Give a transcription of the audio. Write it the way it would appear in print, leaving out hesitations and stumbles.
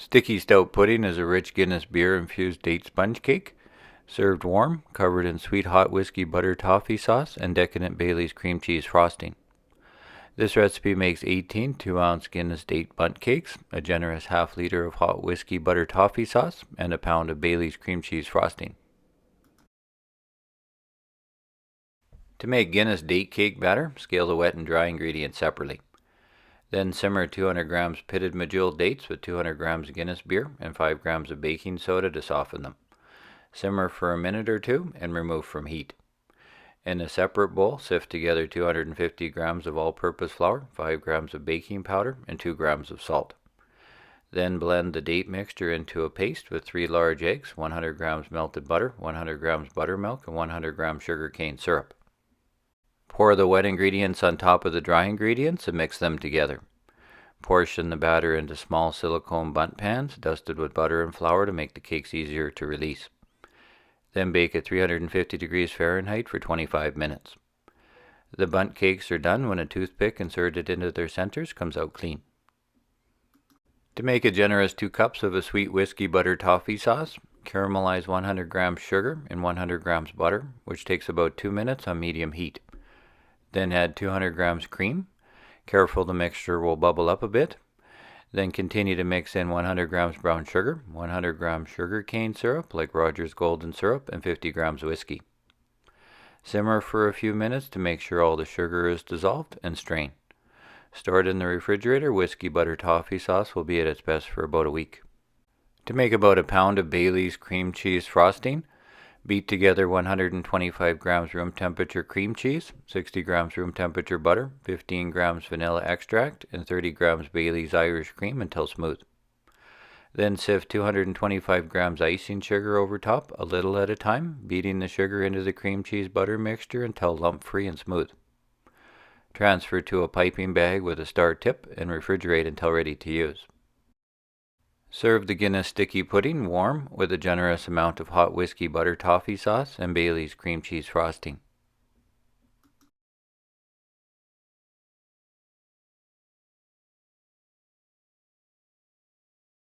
Sticky Stout Pudding is a rich Guinness beer infused date sponge cake, served warm, covered in sweet hot whiskey butter toffee sauce and decadent Bailey's cream cheese frosting. This recipe makes 18 2-ounce Guinness date bundt cakes, a generous half-liter of hot whiskey butter toffee sauce, and a pound of Bailey's cream cheese frosting. To make Guinness date cake batter, scale the wet and dry ingredients separately. Then simmer 200 grams pitted medjool dates with 200 grams Guinness beer and 5 grams of baking soda to soften them. Simmer for a minute or two and remove from heat. In a separate bowl, sift together 250 grams of all-purpose flour, 5 grams of baking powder, and 2 grams of salt. Then blend the date mixture into a paste with 3 large eggs, 100 grams melted butter, 100 grams buttermilk, and 100 grams sugar cane syrup. Pour the wet ingredients on top of the dry ingredients and mix them together. Portion the batter into small silicone bundt pans dusted with butter and flour to make the cakes easier to release. Then bake at 350 degrees Fahrenheit for 25 minutes. The bundt cakes are done when a toothpick inserted into their centers comes out clean. To make a generous 2 cups of a sweet whiskey butter toffee sauce, caramelize 100 grams sugar and 100 grams butter, which takes about 2 minutes on medium heat. Then add 200 grams cream. Careful the mixture will bubble up a bit. Then continue to mix in 100 grams brown sugar, 100 grams sugar cane syrup like Rogers Golden Syrup, and 50 grams whiskey. Simmer for a few minutes to make sure all the sugar is dissolved and strain. Stored in the refrigerator, whiskey butter toffee sauce will be at its best for about a week. To make about a pound of Bailey's cream cheese frosting, beat together 125 grams room temperature cream cheese, 60 grams room temperature butter, 15 grams vanilla extract, and 30 grams Bailey's Irish cream until smooth. Then sift 225 grams icing sugar over top, a little at a time, beating the sugar into the cream cheese butter mixture until lump-free and smooth. Transfer to a piping bag with a star tip and refrigerate until ready to use. Serve the Guinness sticky pudding warm with a generous amount of hot whiskey butter toffee sauce and Bailey's cream cheese frosting.